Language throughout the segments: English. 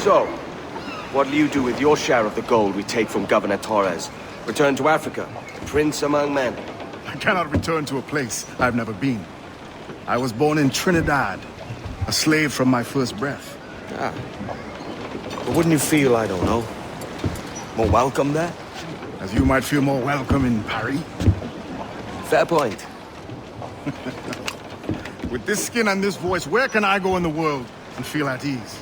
So, what'll you do with your share of the gold we take from Governor Torres? Return to Africa, prince among men? I cannot return to a place I've never been. I was born in Trinidad, a slave from my first breath. Ah. But wouldn't you feel, I don't know, more welcome there? As you might feel more welcome in Paris. Fair point. With this skin and this voice, where can I go in the world and feel at ease?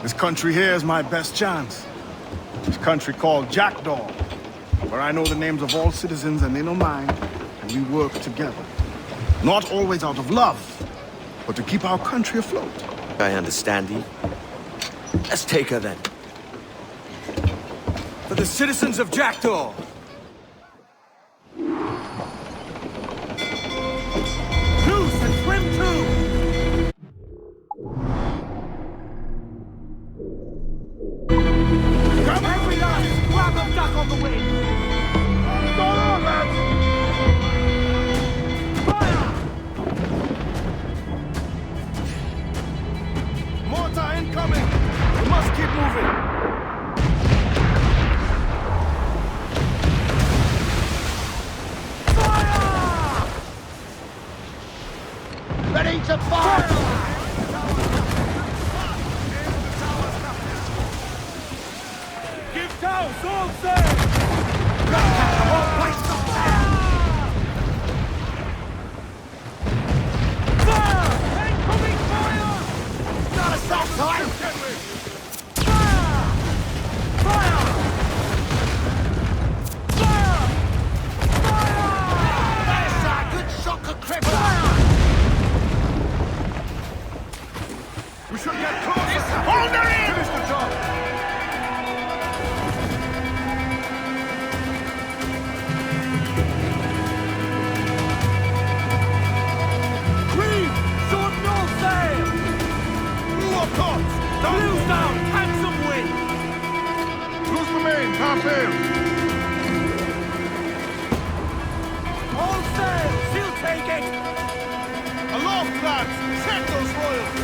This country here is my best chance. This country called Jackdaw, where I know the names of all citizens and they know mine, and we work together. Not always out of love, but to keep our country afloat. I understand you. Let's take her then. For the citizens of Jackdaw! Loose and swim too! Come every last grab of duck on the wing! Go on, lads! Fire! Mortar incoming! We must keep moving! Ready to fire! Give tows, all sail! Fire! Incoming fire! Not a stop time! Fire! Fire! Fire! Fire! That's a good shock of cripple! We should get closer! Hold her in! Finish the job! Green! Short north sail! Blue up tops! Blues down! Handsome wind! Loose the main! Half sail! All sail! She'll take it! Aloft, lads! Check those royals!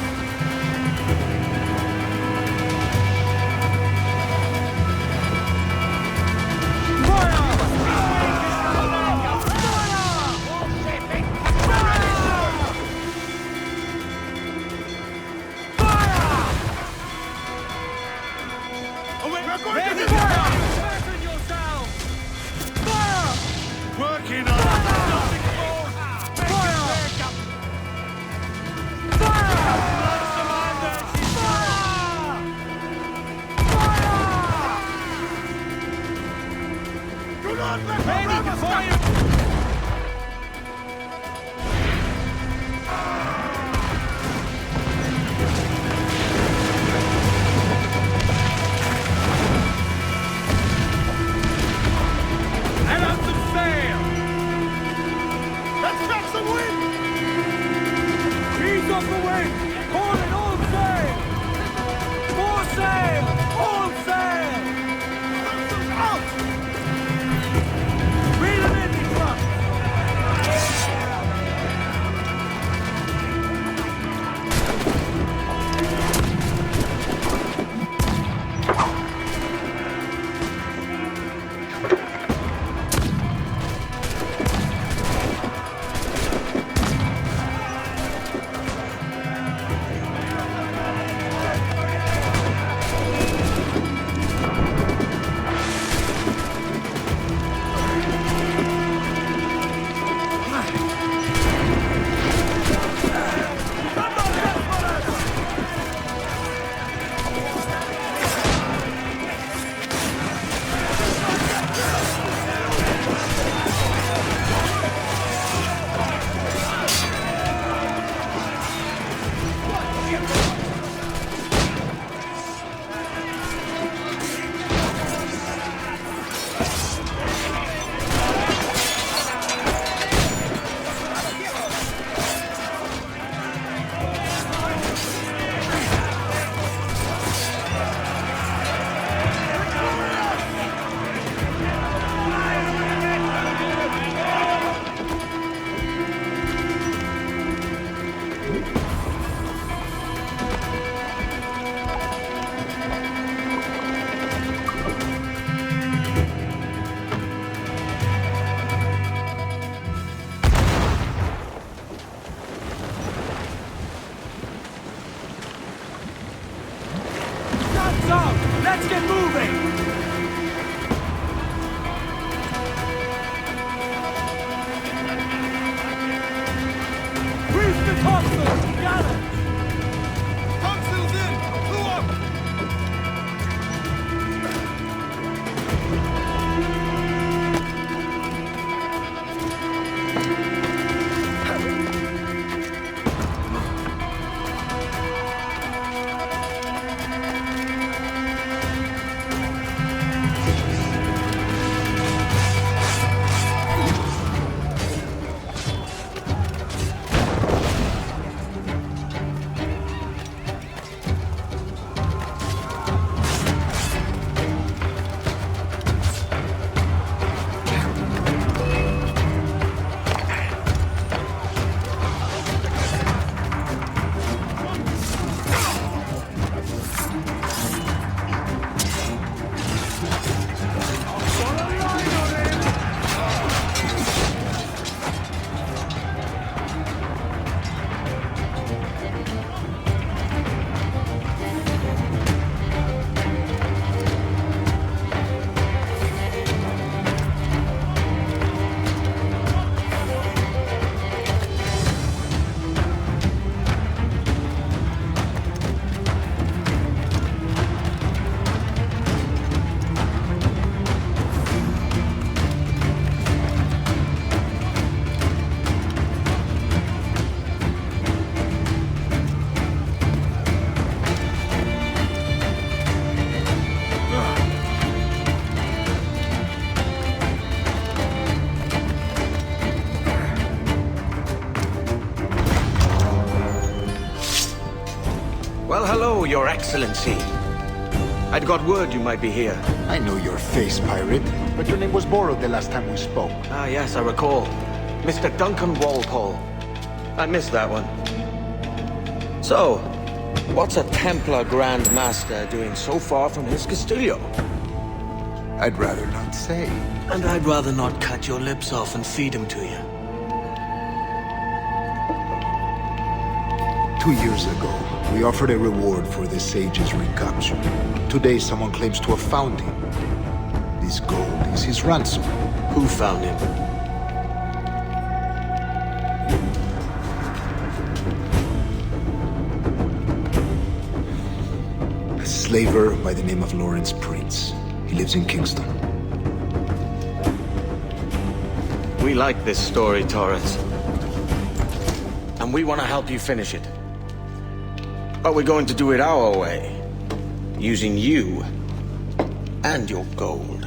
Working on nothing more! Fire! Do not let the rebels fire! And up some sail! Let's fetch some wind! Ease off the wind! Call it all sail! More sail! All sail! Out! Reel them in, these trucks! Let's get moving! Reach the topsails! Gallant! Topsails in! Blew up! Well, hello, Your Excellency. I'd got word you might be here. I know your face, pirate, but your name was borrowed the last time we spoke. Ah, yes, I recall. Mr. Duncan Walpole. I missed that one. So, what's a Templar Grand Master doing so far from his Castillo? I'd rather not say. And I'd rather not cut your lips off and feed him to you. 2 years ago, we offered a reward for the sage's recapture. Today, someone claims to have found him. This gold is his ransom. Who found him? A slaver by the name of Lawrence Prince. He lives in Kingston. We like this story, Torres. And we want to help you finish it. But we're going to do it our way. Using you and your gold.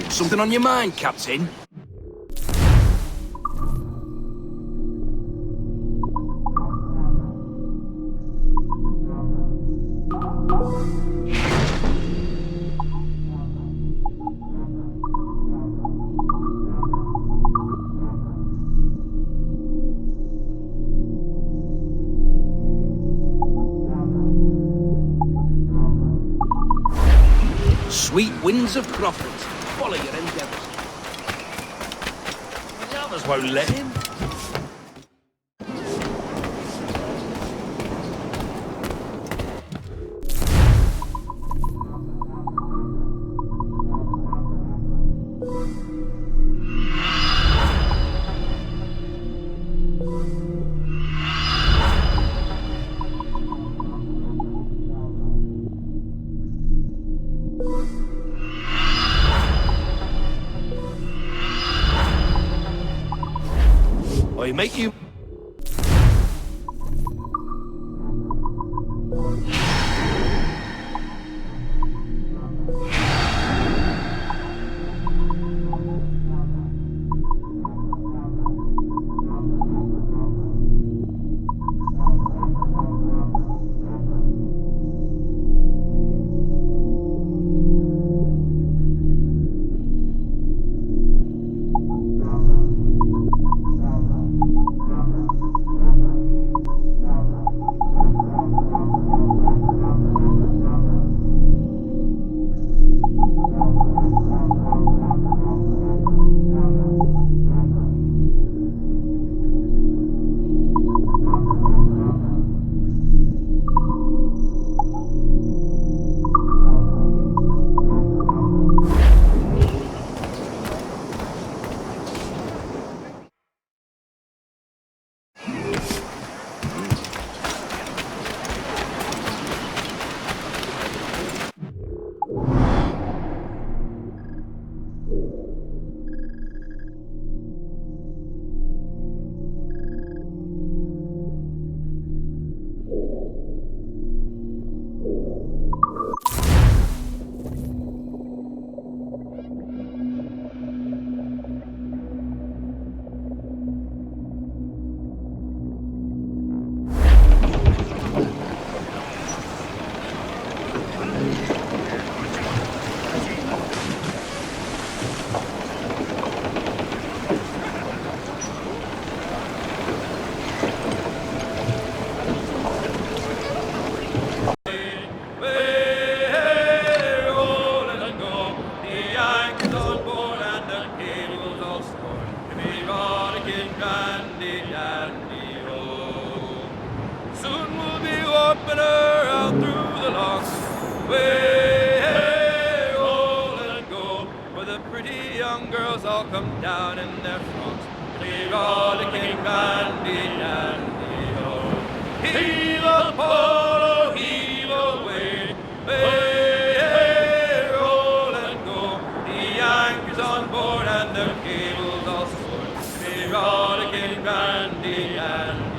Something on your mind, Captain? sweet winds of Croftons, follow your endeavours. The others won't let him. I make you... Soon we'll be warping her out through the locks. Way, hey, oh, let it go. Where the pretty young girls all come down in their frocks. Clear all the king bandy dandy, oh. Heave a pole, heave away. Way, hey, oh, let it go. The Yankees on board and their cables all scored. Clear all the king bandy dandy.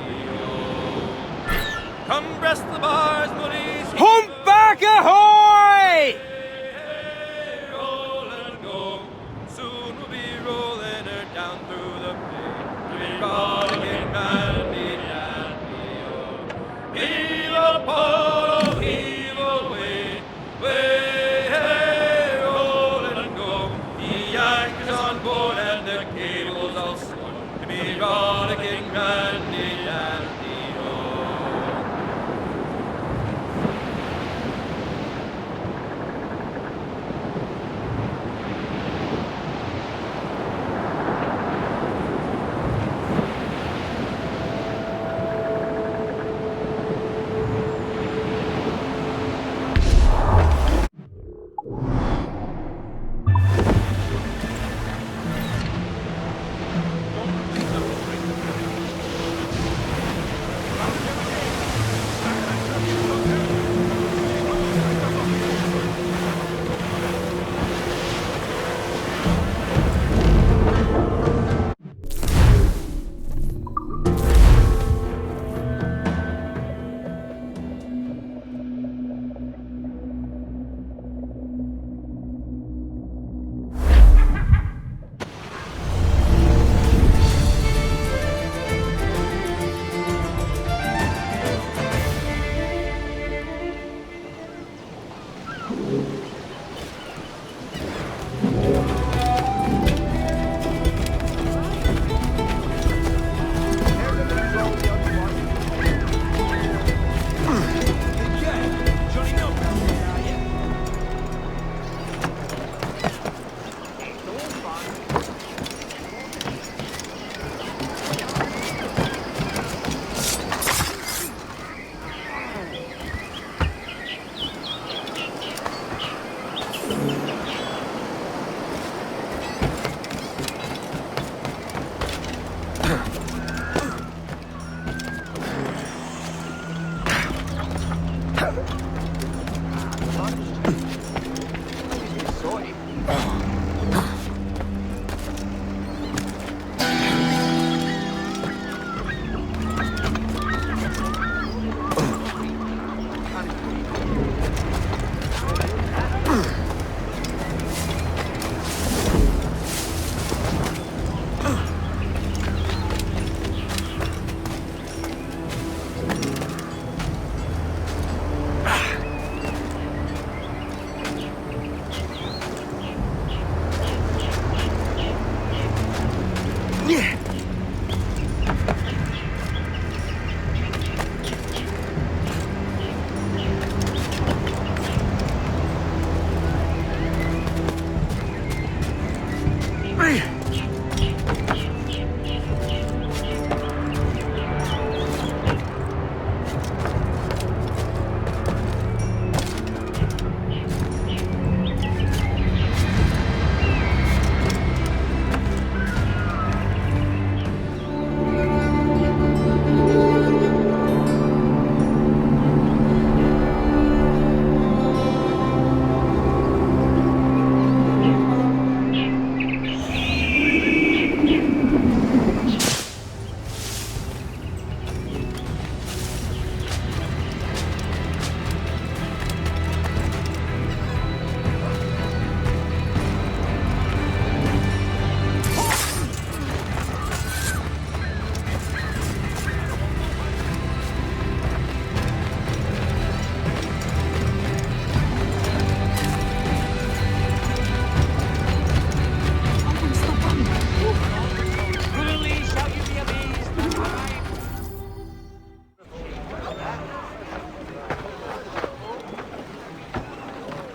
Come breast the bars, buddies. Humpback ahoy! Hey, roll and go. Soon we'll be rolling her down through the bay. To be rolling bandy dandy, oh. Heave a pole, heave away. Way, hey, roll and go. The Yankees on board and their cables all sworn. To be rolling bandy dandy.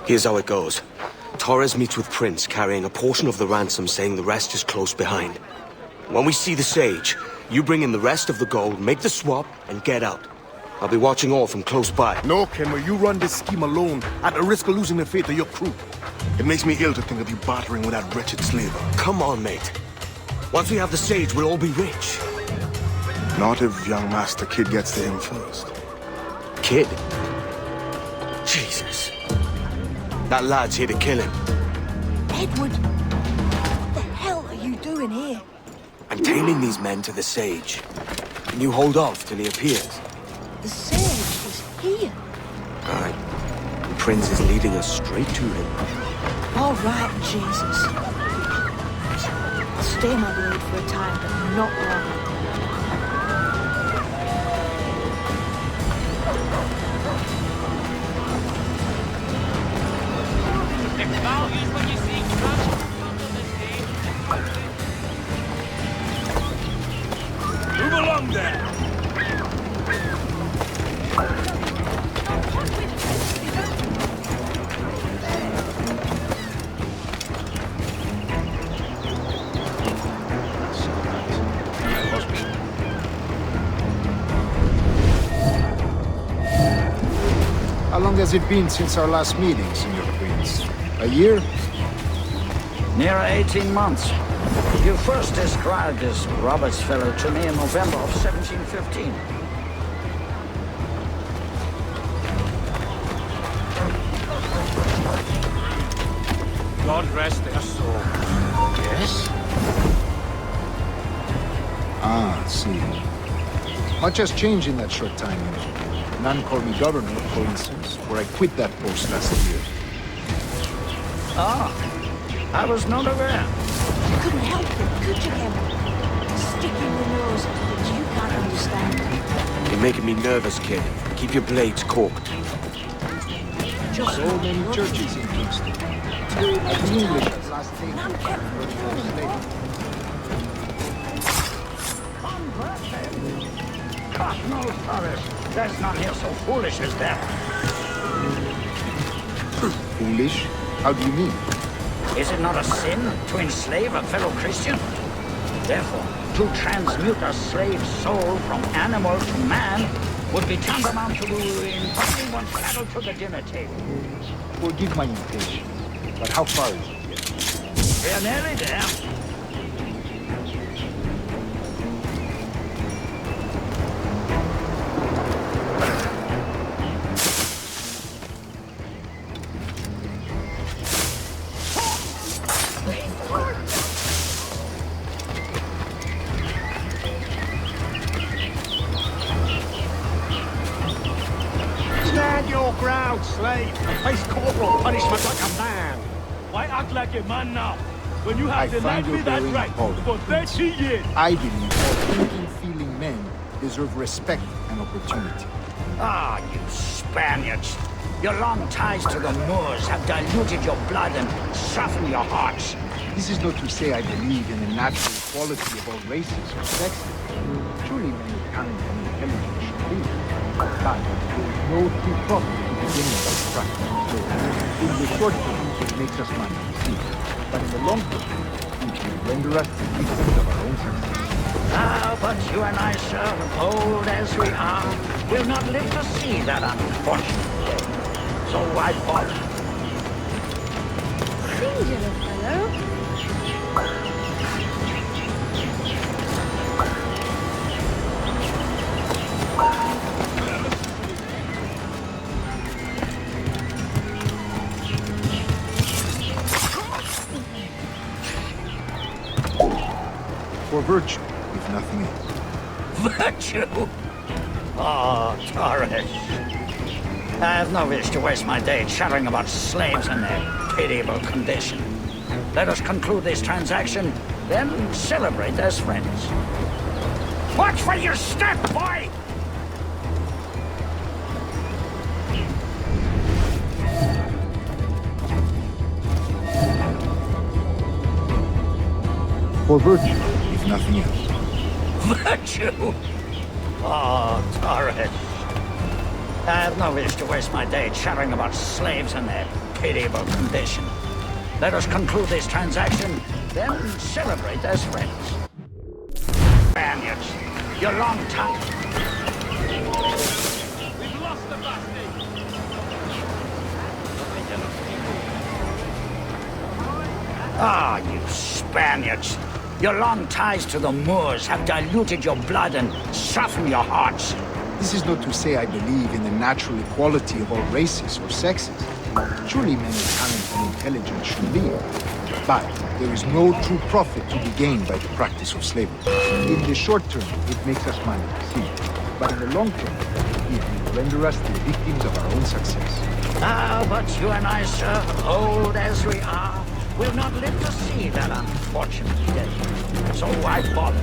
Here's how it goes. Torres meets with Prince, carrying a portion of the ransom, saying the rest is close behind. When we see the Sage, you bring in the rest of the gold, make the swap, and get out. I'll be watching all from close by. No, Kenway, you run this scheme alone, at the risk of losing the faith of your crew. It makes me ill to think of you bartering with that wretched slaver. Come on, mate. Once we have the Sage, we'll all be rich. Not if young Master Kid gets to him first. Kid? Jesus. That lad's here to kill him. Edward, what the hell are you doing here? I'm tailing these men to the Sage. Can you hold off till he appears? The Sage is here. Aye. And Prince is leading us straight to him. All right, Jesus. I'll stay my word for a time, but not long. Move along there! How long has it been since our last meeting, Senor Prince? A year? Near 18 months. You first described this Roberts fellow to me in November of 1715. God rest their soul. Yes? Ah, see. Much has changed in that short time. None called me governor, for instance, for I quit that post last year. Ah, I was not aware. You couldn't help it, could you, Edward? Sticking your nose into things you can't understand. You're making me nervous, kid. Keep your blades corked. Just So many churches in Kingston. Like the English at last thing. God knows, Torres. That's not here so foolish as that. Foolish? How do you mean? Is it not a sin to enslave a fellow Christian? Therefore, To transmute a slave soul from animal to man would be tantamount to inviting one's cattle to the dinner table. Forgive my impatience, but how far is it yet? We're nearly there. Stand your ground, slave, and face corporal punishment like a man. Why act like a man now? When you I have denied find me your that very right appalling. for 30 years. I believe all thinking, feeling men deserve respect and opportunity. Ah, you Spaniards. Your long ties to the Moors have diluted your blood and softened your hearts. This is not to say I believe in the natural equality of all races or sexes. Surely men with talent and intelligence should be. But there is no true profit to beginning by practice. So, in the short term, it makes us money, see. But in the long term, it will render us the victims of our own success. Ah, but you and I, sir, old as we are, will not live to see that unfortunate day. So why bother? Singular fellow. For virtue, if nothing else. Virtue? Oh, Torres. I have no wish to waste my day chattering about slaves and their pitiable condition. Let us conclude this transaction, then celebrate as friends. Watch for your step, boy! For virtue, if nothing else. Virtue? Oh, Torres. I have no wish to waste my day chattering about slaves and their pitiable condition. Let us conclude this transaction, then celebrate as friends. Spaniards, your long tongue. We've lost the bastard. Ah, you Spaniards. Your long ties to the Moors have diluted your blood and softened your hearts. This is not to say I believe in the natural equality of all races or sexes. Surely men with talent and intelligence should be. But there is no true profit to be gained by the practice of slavery. In the short term, it makes us money, see. But in the long term, it will render us the victims of our own success. Ah, but you and I, sir, old as we are, will not live to see that unfortunate day. So why bother?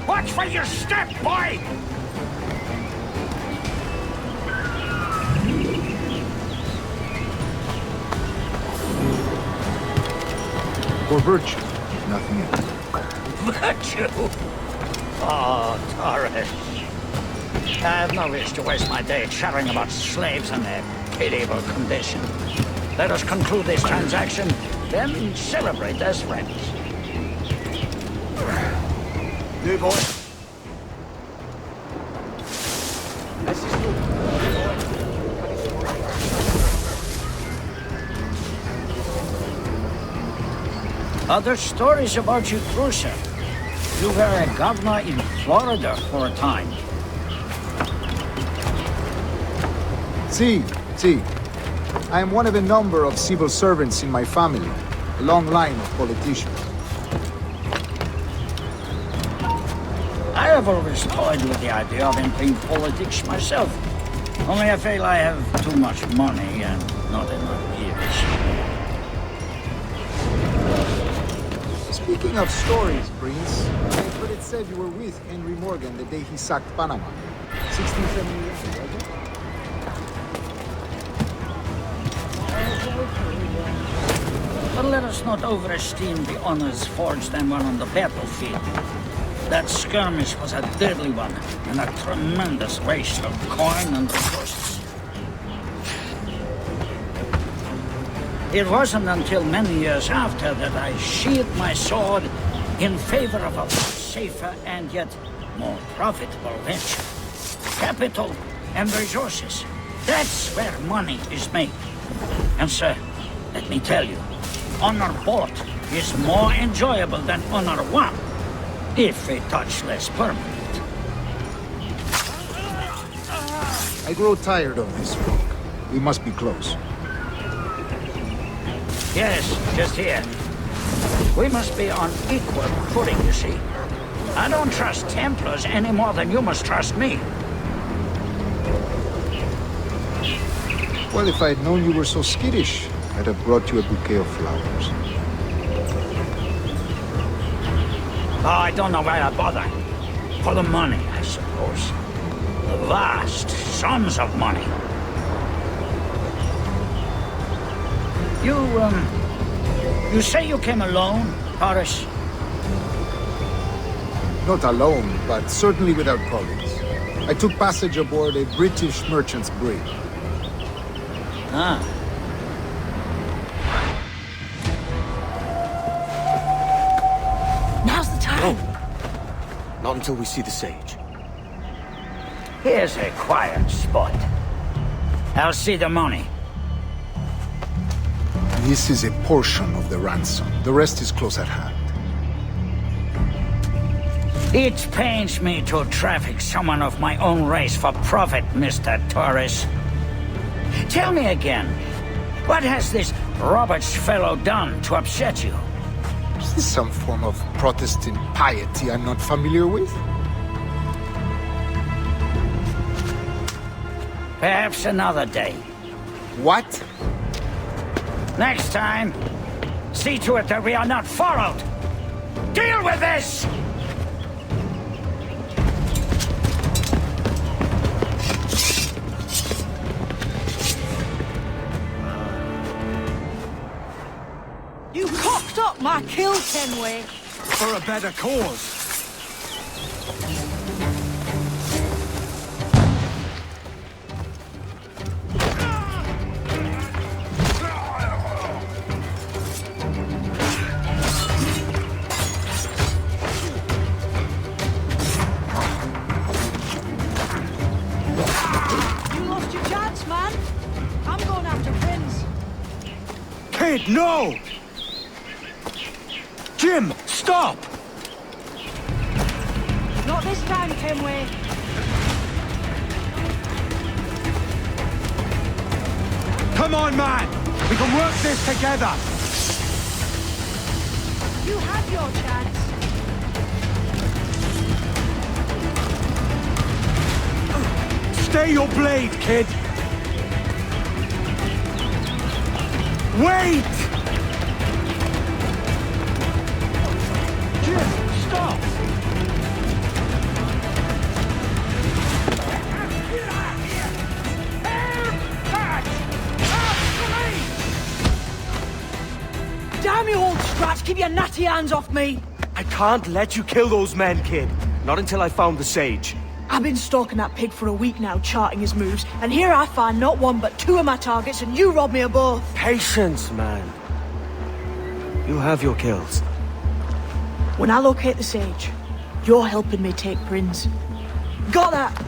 Watch for your step, boy! For virtue, if nothing else. Virtue? Oh, Torres. I have no wish to waste my day chattering about slaves and their pitiable condition. Let us conclude this transaction, then celebrate as friends. New boy. Other stories about you, Cruiser. You were a governor in Florida for a time. See. I am one of a number of civil servants in my family, a long line of politicians. I have always toyed with the idea of entering politics myself. Only I feel I have too much money and not enough years. Speaking of stories, Prince, I've heard it said you were with Henry Morgan the day he sacked Panama. 1671, right? But let us not overesteem the honors forged and won on the battlefield. That skirmish was a deadly one, and a tremendous waste of coin and resources. It wasn't until many years after that I sheathed my sword in favor of a safer and yet more profitable venture. Capital and resources. That's where money is made. And sir, let me tell you, honor bought is more enjoyable than honor won, if a touch less permanent. I grow tired of this walk. We must be close. Yes, just here. We must be on equal footing, you see. I don't trust Templars any more than you must trust me. Well, if I had known you were so skittish, I'd have brought you a bouquet of flowers. Oh, I don't know why I bother. For the money, I suppose. The vast sums of money. You say you came alone, Horace? Not alone, but certainly without colleagues. I took passage aboard a British merchant's brig. Ah. Now's the time. Not until we see the sage. Here's a quiet spot. I'll see the money. This is a portion of the ransom. The rest is close at hand. It pains me to traffic someone of my own race for profit, Mr. Torres. Tell me again, what has this Roberts fellow done to upset you? Is this some form of Protestant piety I'm not familiar with? Perhaps another day. What? Next time, see to it that we are not followed. Deal with this! You cocked up my kill, Kenway. For a better cause. You lost your chance, man. I'm going after Prince. Kid, no! Jim, stop! Not this time, Kenway. Come on, man! We can work this together! You had your chance. Stay your blade, kid! Wait! Jim, stop! Damn you, old Scratch! Keep your natty hands off me! I can't let you kill those men, kid. Not until I found the sage. I've been stalking that pig for a week now, charting his moves, and here I find not one but two of my targets, and you robbed me of both. Patience, man. You have your kills. When I locate the sage, you're helping me take Prince. Got that?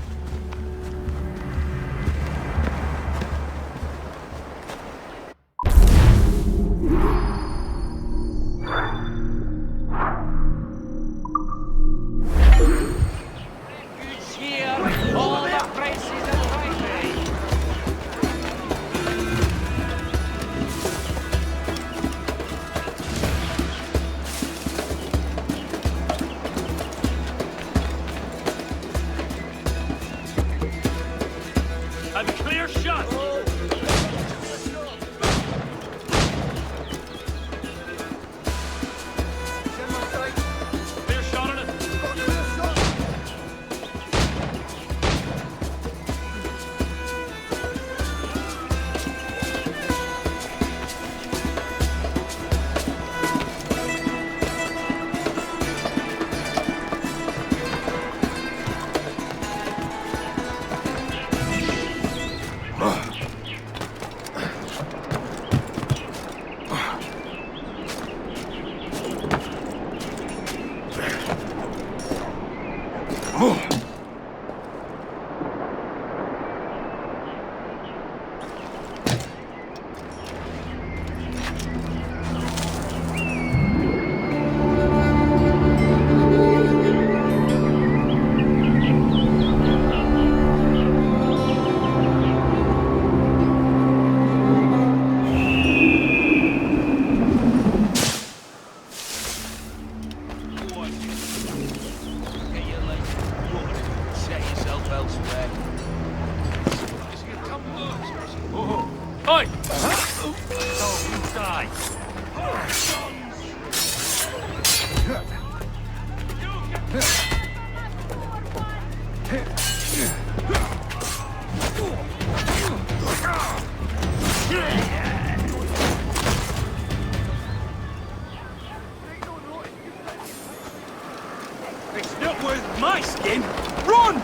my skin! Run!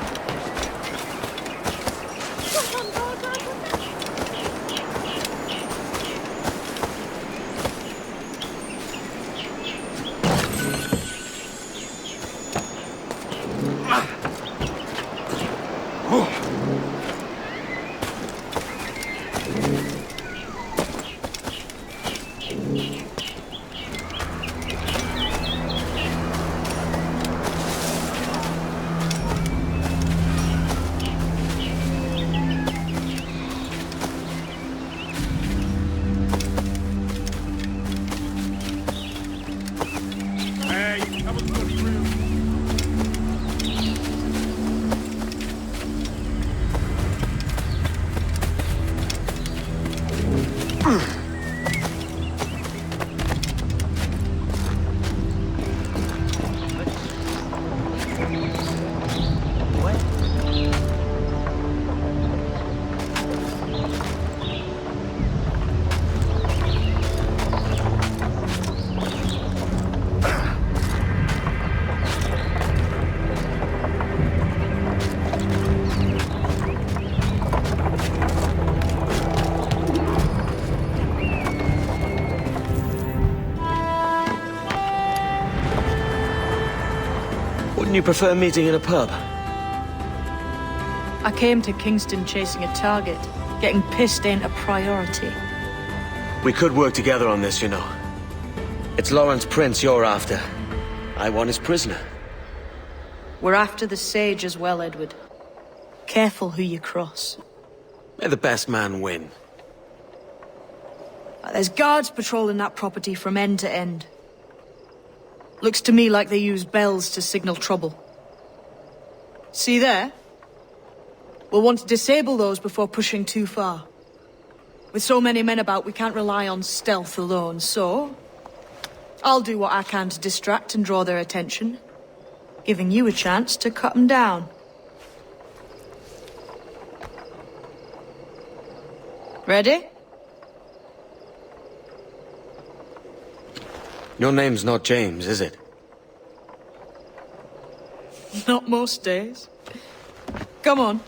Wouldn't you prefer meeting in a pub? I came to Kingston chasing a target. Getting pissed ain't a priority. We could work together on this, you know. It's Lawrence Prince you're after. I want his prisoner. We're after the Sage as well, Edward. Careful who you cross. May the best man win. There's guards patrolling that property from end to end. Looks to me like they use bells to signal trouble. See there? We'll want to disable those before pushing too far. With so many men about, we can't rely on stealth alone, so... I'll do what I can to distract and draw their attention, giving you a chance to cut them down. Ready? Your name's not James, is it? Not most days. Come on.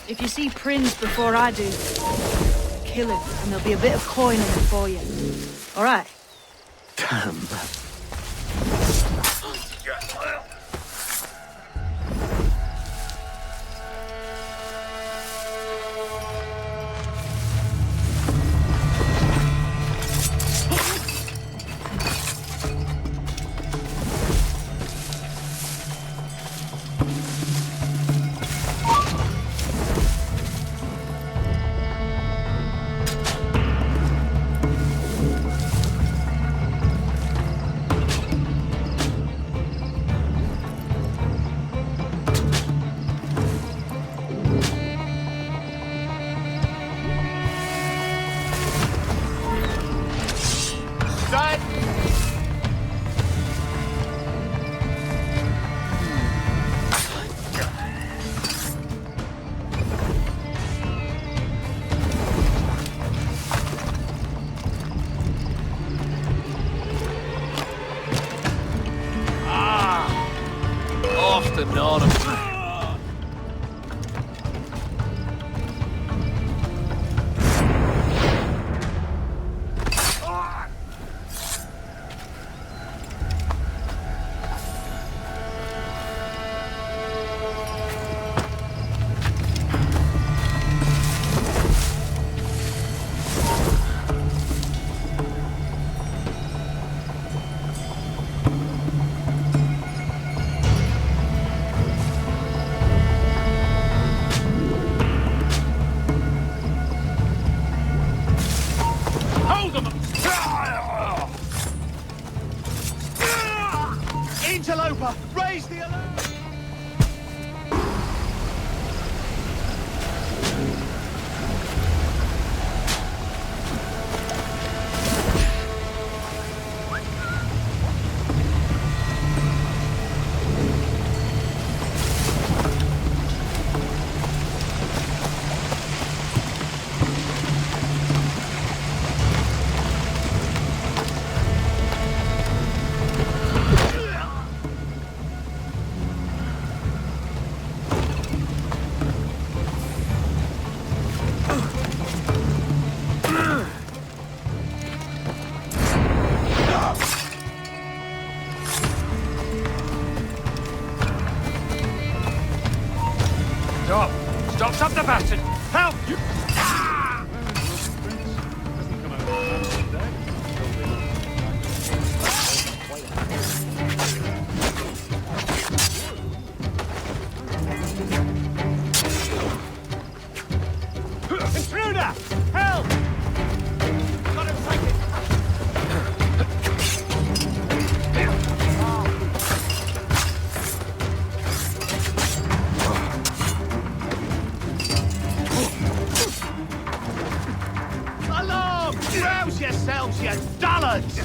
If you see Prince before I do, kill him, and there'll be a bit of coin in it for you. All right? Damn. Raise the alarm! Stop the bastard! Help! You... Intruder! Help! Got him taken! Alarm! Rouse yourselves, you dullards!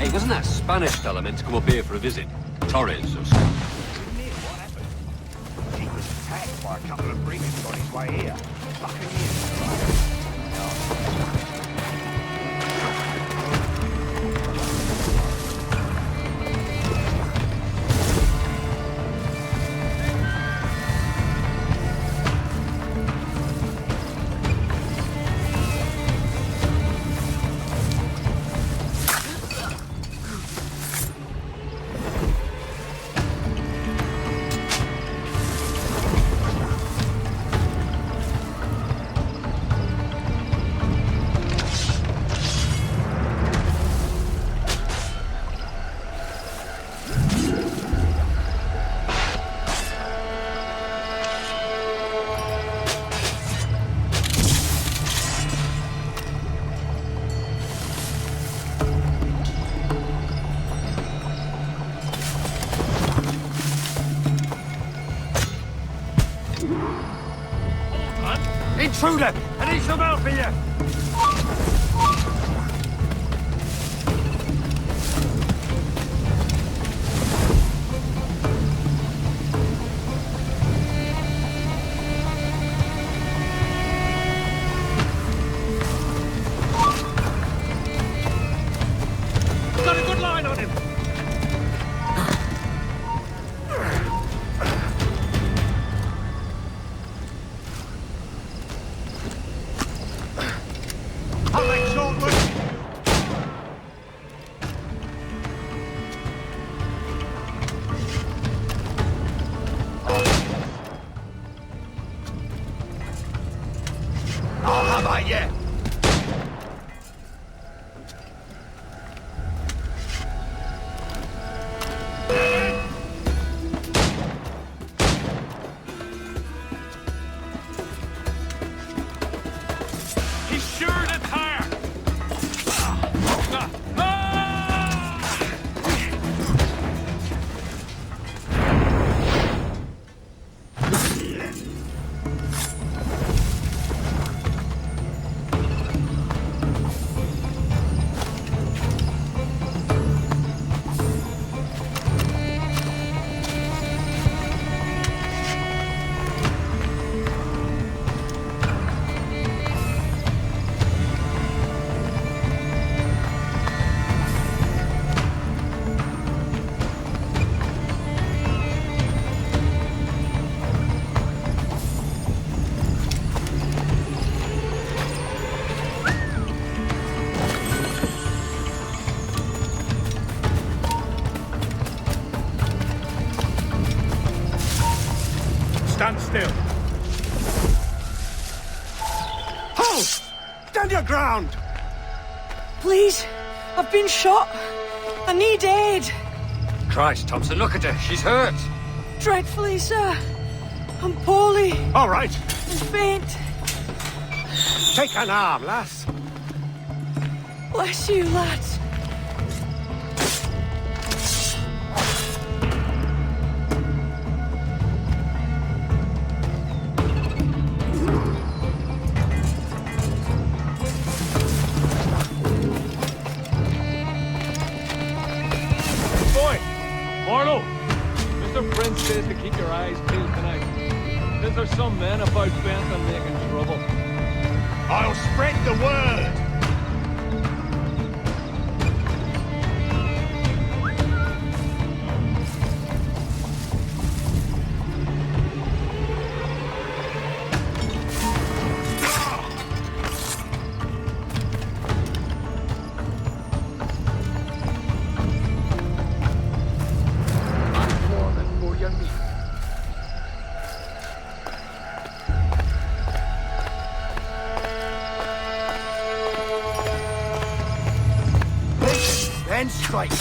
Hey, wasn't that Spanish fella meant to come up here for a visit? Torres or something? What happened? He was attacked by a couple of brigands on his way here. Intruder! I need some help here! Got a good line on him! I'll make short work. I'll have at you. He's sure to tire. Stand still. Hold! Stand your ground! Please, I've been shot. I need aid. Christ, Thompson, look at her. She's hurt. Dreadfully, sir. I'm poorly All right. and faint. Take an arm, lass. Bless you, lads. Boy! Marlowe! Mr. Prince says to keep your eyes peeled tonight. Says there's some men about bent on making trouble. I'll spread the word. Then strike.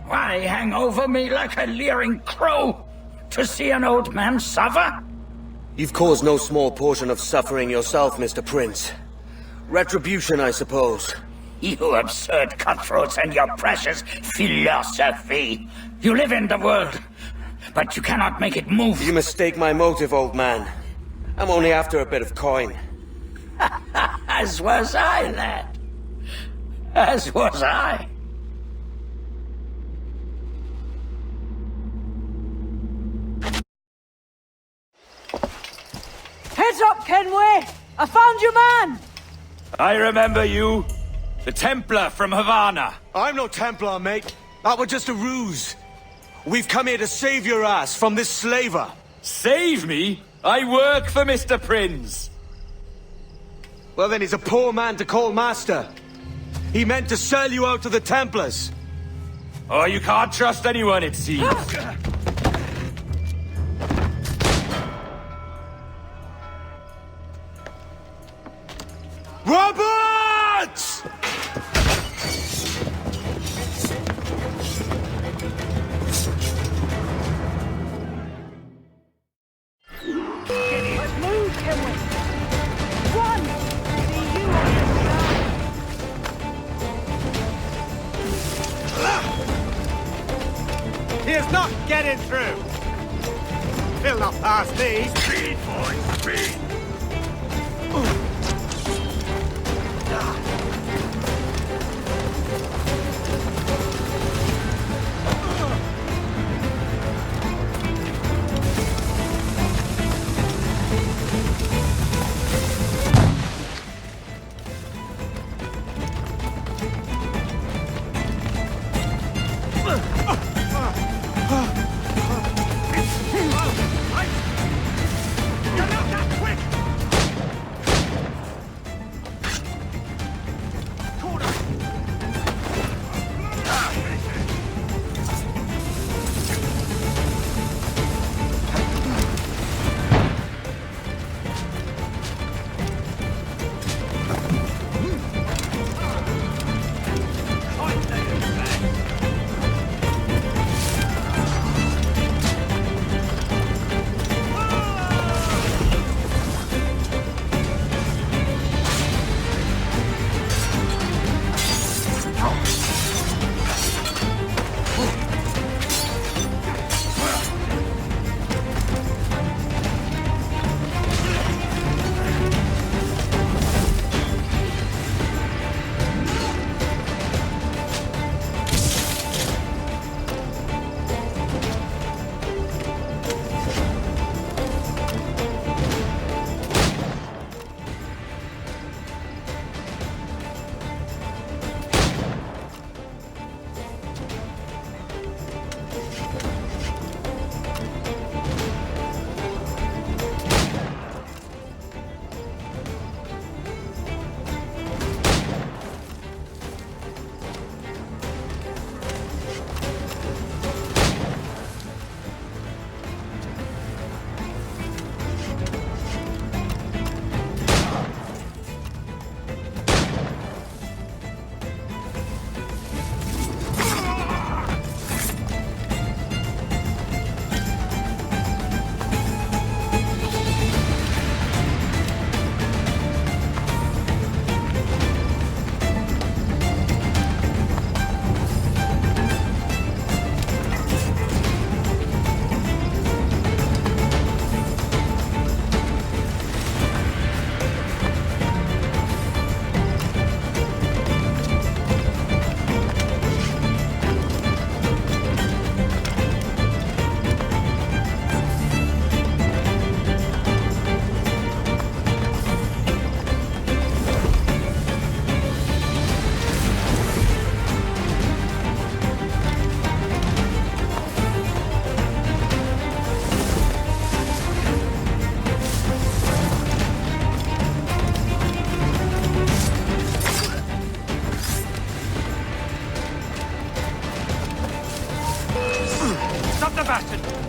Why hang over me like a leering crow? To see an old man suffer? You've caused no small portion of suffering yourself, Mr. Prince. Retribution, I suppose. You absurd cutthroats and your precious philosophy. You live in the world, but you cannot make it move. You mistake my motive, old man. I'm only after a bit of coin. As was I, lad. As was I. Heads up, Kenway! I found your man! I remember you. The Templar from Havana. I'm no Templar, mate. That was just a ruse. We've come here to save your ass from this slaver. Save me? I work for Mr. Prince. Well, then he's a poor man to call master. He meant to sell you out to the Templars. Oh, you can't trust anyone, it seems. Roberts! Let's move, Kenway! Run! See you on your side! He's not getting through. He'll not pass me. Speed, boys, speed.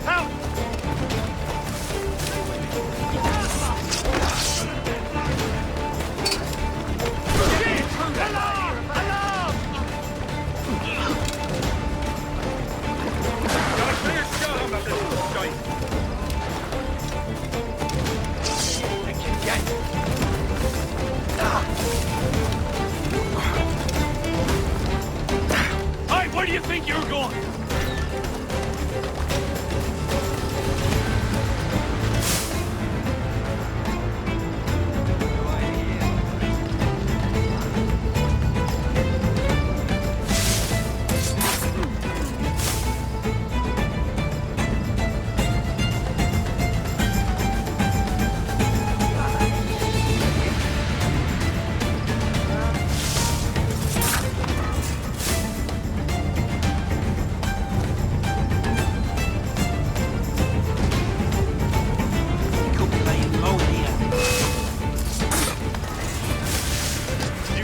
Help! Where do you think you're going?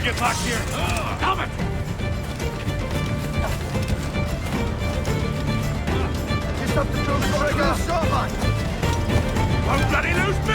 Get back here! Damn it! You stopped the truck before I got shot, man! Won't bloody lose me!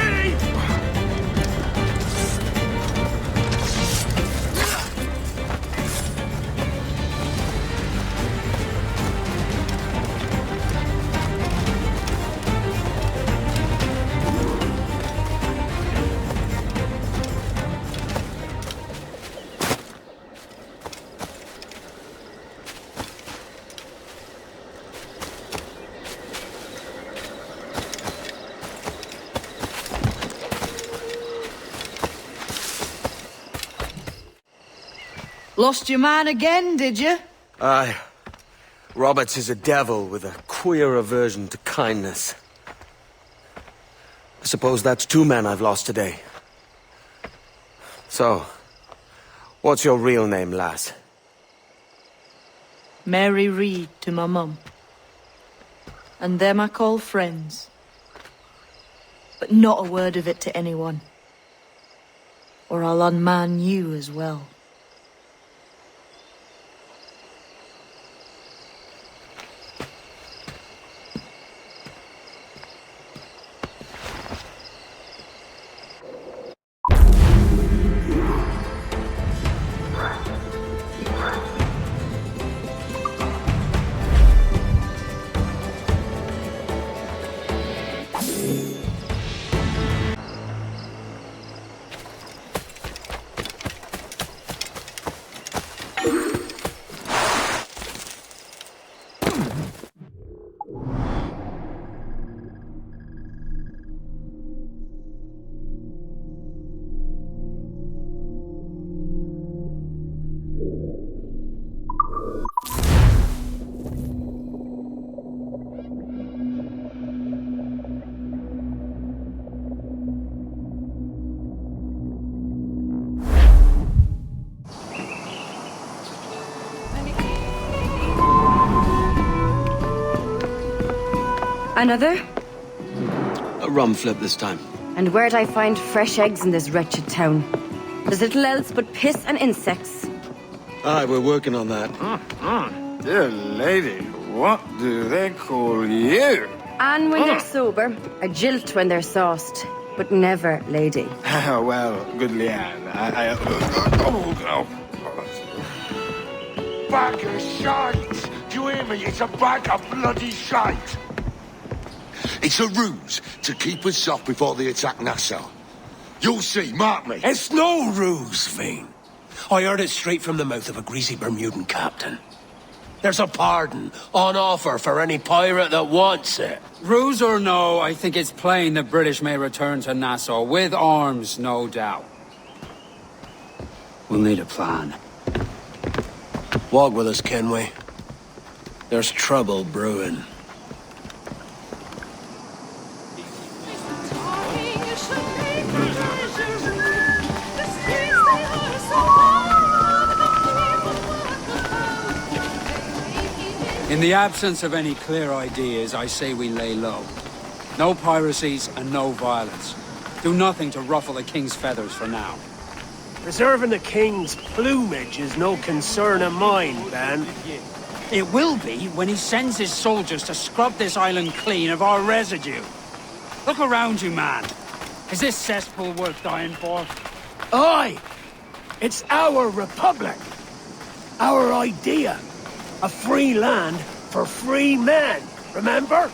Lost your man again, did you? Aye. Roberts is a devil with a queer aversion to kindness. I suppose that's 2 men I've lost today. So, what's your real name, lass? Mary Reed to my mum. And them I call friends. But not a word of it to anyone. Or I'll unman you as well. Another? A rum flip this time. And where'd I find fresh eggs in this wretched town? There's little else but piss and insects. Aye, we're working on that. Dear lady, what do they call you? And when they're sober, a jilt when they're sauced, but never lady. Well, good Leanne, Bag of shite! Do you hear me? It's a bag of bloody shite! It's a ruse to keep us off before they attack Nassau. You'll see, mark me. It's no ruse, Fiend. I heard it straight from the mouth of a greasy Bermudan captain. There's a pardon on offer for any pirate that wants it. Ruse or no, I think it's plain the British may return to Nassau, with arms, no doubt. We'll need a plan. Walk with us, can we? There's trouble brewing. In the absence of any clear ideas, I say we lay low. No piracies and no violence. Do nothing to ruffle the king's feathers for now. Preserving the king's plumage is no concern of mine, Ben. It will be when he sends his soldiers to scrub this island clean of our residue. Look around you, man. Is this cesspool worth dying for? Aye! It's our republic. Our idea. A free land for free men, remember?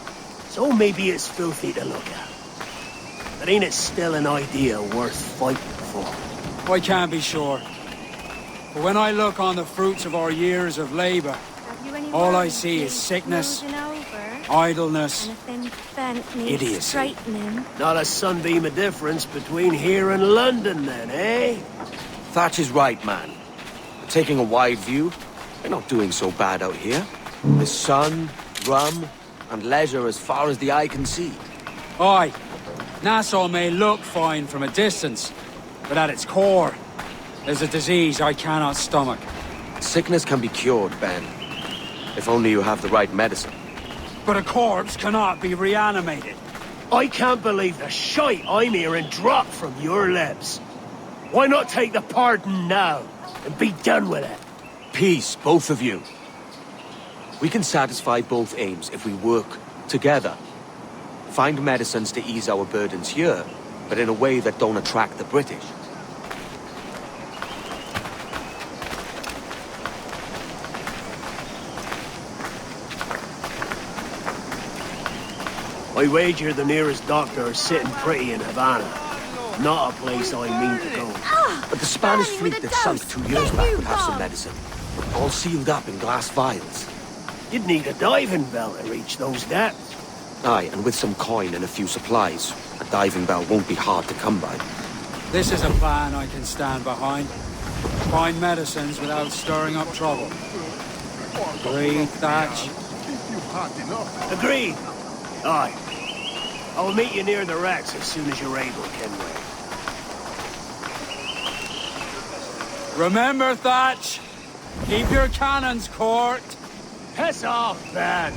So maybe it's filthy to look at. But ain't it still an idea worth fighting for? I can't be sure. But when I look on the fruits of our years of labor, all I see is sickness, idleness, idiocy. Not a sunbeam of difference between here and London, then, eh? Thatch is right, man. Taking a wide view, we're not doing so bad out here. There's sun, rum, and leisure as far as the eye can see. Aye, Nassau may look fine from a distance, but at its core, there's a disease I cannot stomach. Sickness can be cured, Ben. If only you have the right medicine. But a corpse cannot be reanimated. I can't believe the shite I'm hearing drop from your lips. Why not take the pardon now and be done with it? Peace, both of you. We can satisfy both aims if we work together. Find medicines to ease our burdens here, but in a way that don't attract the British. I wager the nearest doctor is sitting pretty in Havana. Not a place I mean to go. But the Spanish fleet that sunk 2 years back would have some medicine. All sealed up in glass vials. You'd need a diving bell to reach those depths. Aye, and with some coin and a few supplies, a diving bell won't be hard to come by. This is a plan I can stand behind. Find medicines without stirring up trouble. Agreed, Thatch? Agreed. Aye. I'll meet you near the wrecks as soon as you're able, Kenway. Remember, Thatch, keep your cannons corked. Piss off, Ben.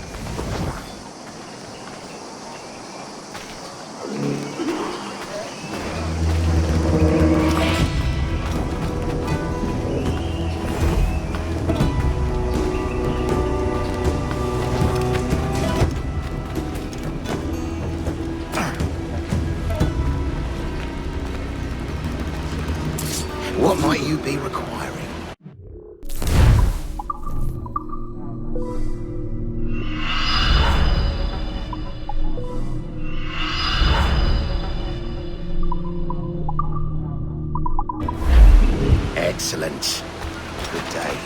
What might you be requiring? Excellent. Good day.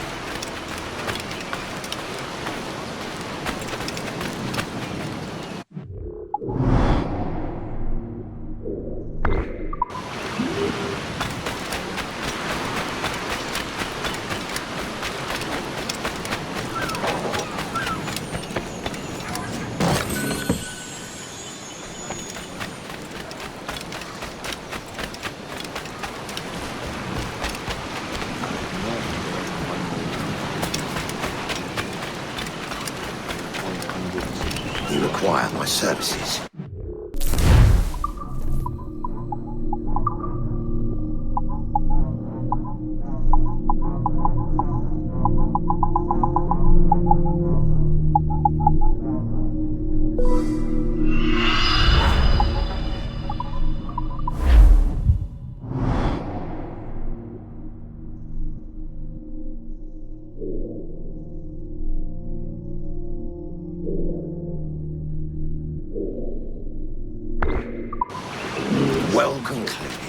You require my services. Well concluded.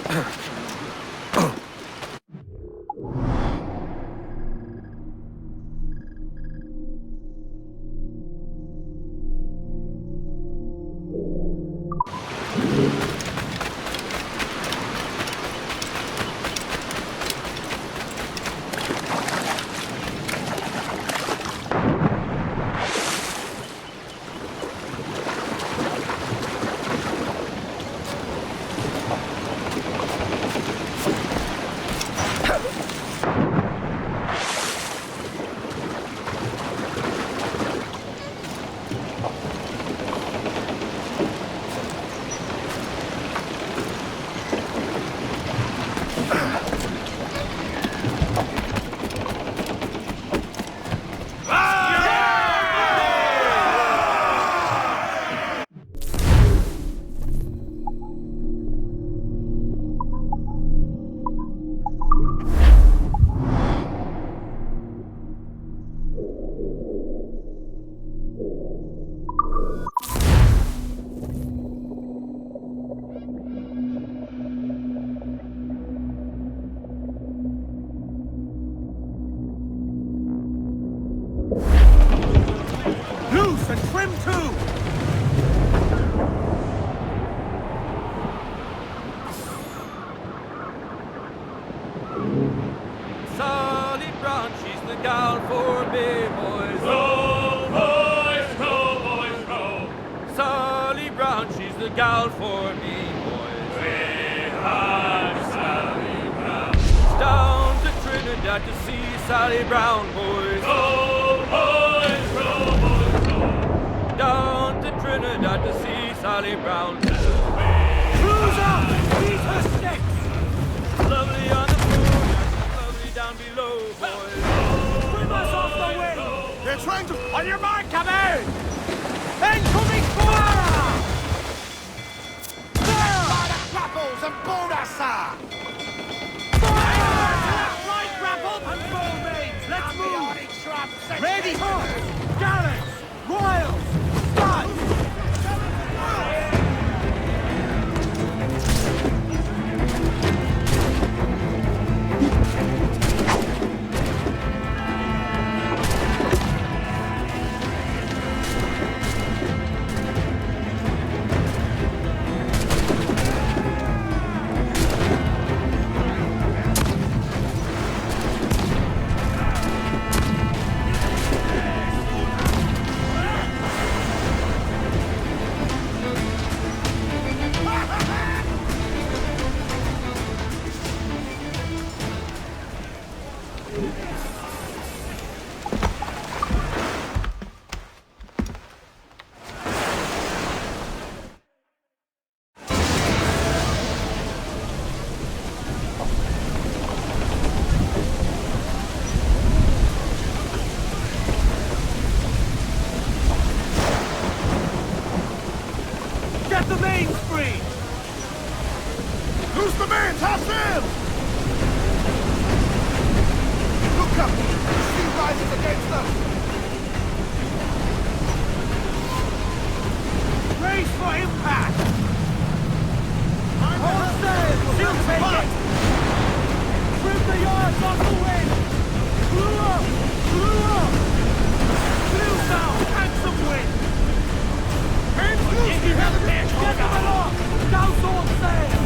Sally Brown, she's the gal for me, boys. We have Sally Brown. Down to Trinidad to see Sally Brown, boys. Go, boys, go, boys, go. Down to Trinidad to see Sally Brown. Cruiser! Beat her sticks! Lovely on the moon, lovely down below, boys. Swim us off the wind! They're trying to... On your mark, come out! Incoming fire! By the grapples and board us, sir! Right grapple and bow mains! Let's move! Ready horse! Gallants! Royals! Studs! Get the mains free! Loose the mains! Have sail! Look up! The sea rises against us! Brace for impact! Hold sail! She'll take it! Trim the yards off the wind! Blew up! Blew up! Blew south! Handsome wind! Hands loose! Get them aloft! Douse all sail!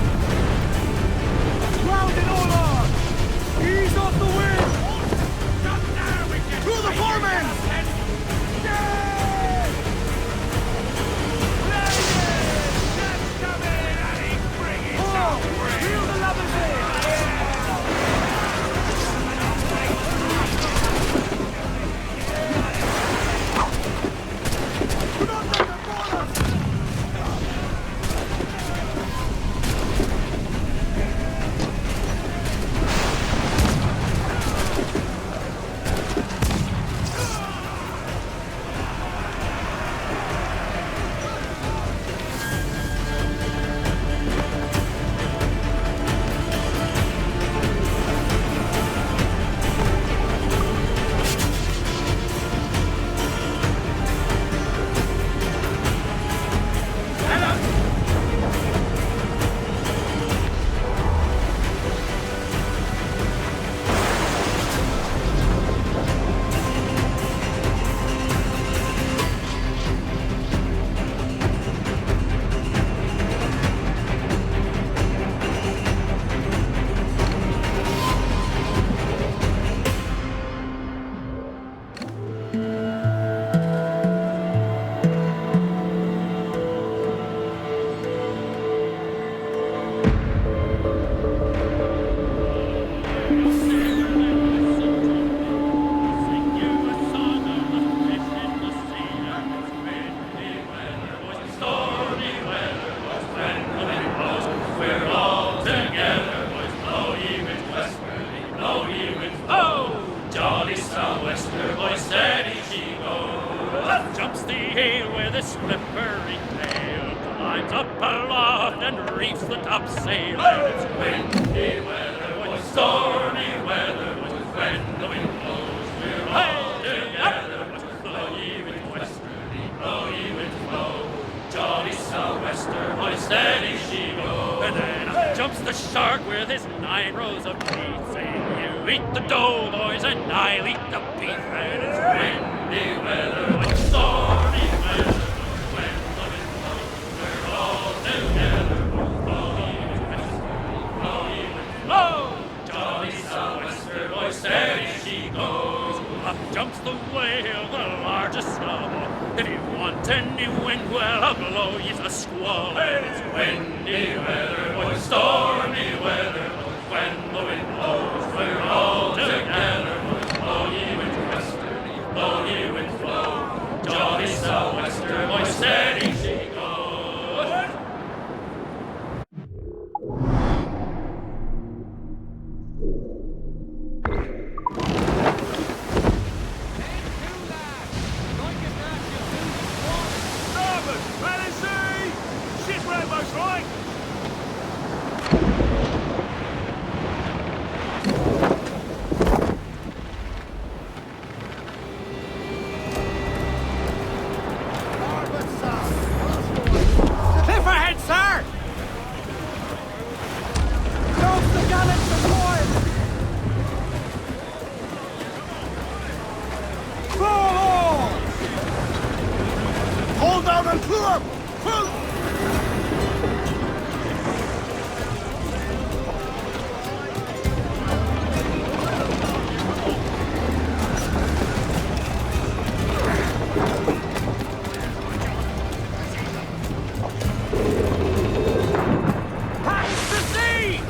Grounded all arms! Ease off the wind! Through the foreman! Reel the lovers in! Do not let them board us! Jumps the ale with a slippery tail, climbs up aloft and reefs the topsail. And it's windy weather, with stormy weather, when the wind blows, we're all together. Blow ye with westerly, blow ye with flow. Jolly sou'wester, boy, steady she goes. And then up jumps the shark with his 9 rows of teeth, saying, "You eat the dough, boys, and I'll eat the beef." And it's windy weather, with stormy weather, when the wind blows, we're all together. Blow ye with westerly, blow ye with flow. Jolly sou'wester, boy, steady she goes. Up jumps the whale, the largest of all. If you want any wind, well, up blow, yes, a squall. It's windy weather, boys, stormy weather, boys. When the wind blows, we're all together, boys. Blow ye winds westerly, blow ye winds blow. Jolly southwester, boys, steady she goes. Cliff ahead, sir! Close the gallants aboard! Full all! Hold down and clear! Full! Pass the sea!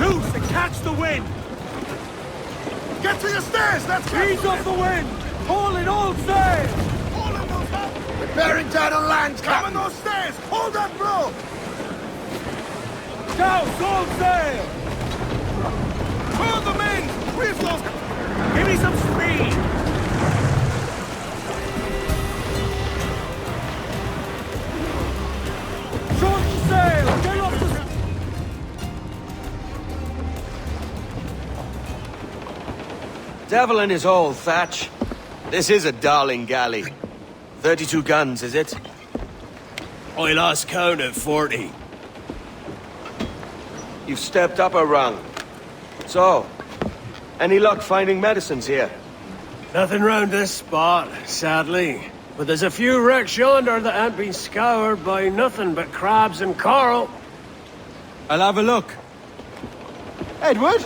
Loose and catch the wind! Get to your stairs! That's Ease off the wind! Haul it all sail! Hold on those up! We're bearing down on land, Come on Captain. those stairs! Hold that blow! Douse all sail! Furl the men! Reef those... Give me some speed! Short sail! Get off the... Devil in his hole, Thatch. This is a darling galley. 32 guns, is it? I lost count at 40. You've stepped up a rung. So, any luck finding medicines here? Nothing round this spot, sadly. But there's a few wrecks yonder that ain't been scoured by nothing but crabs and coral. I'll have a look. Edward?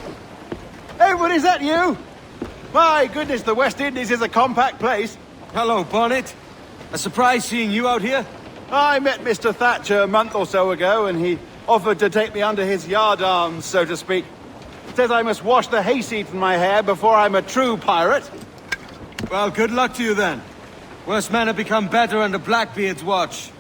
Edward, is that you? My goodness, the West Indies is a compact place. Hello, Bonnet. A surprise seeing you out here? I met Mr. Thatcher a month or so ago, and he offered to take me under his yardarms, so to speak. Says I must wash the hayseed from my hair before I'm a true pirate. Well, good luck to you then. Worse men have become better under Blackbeard's watch.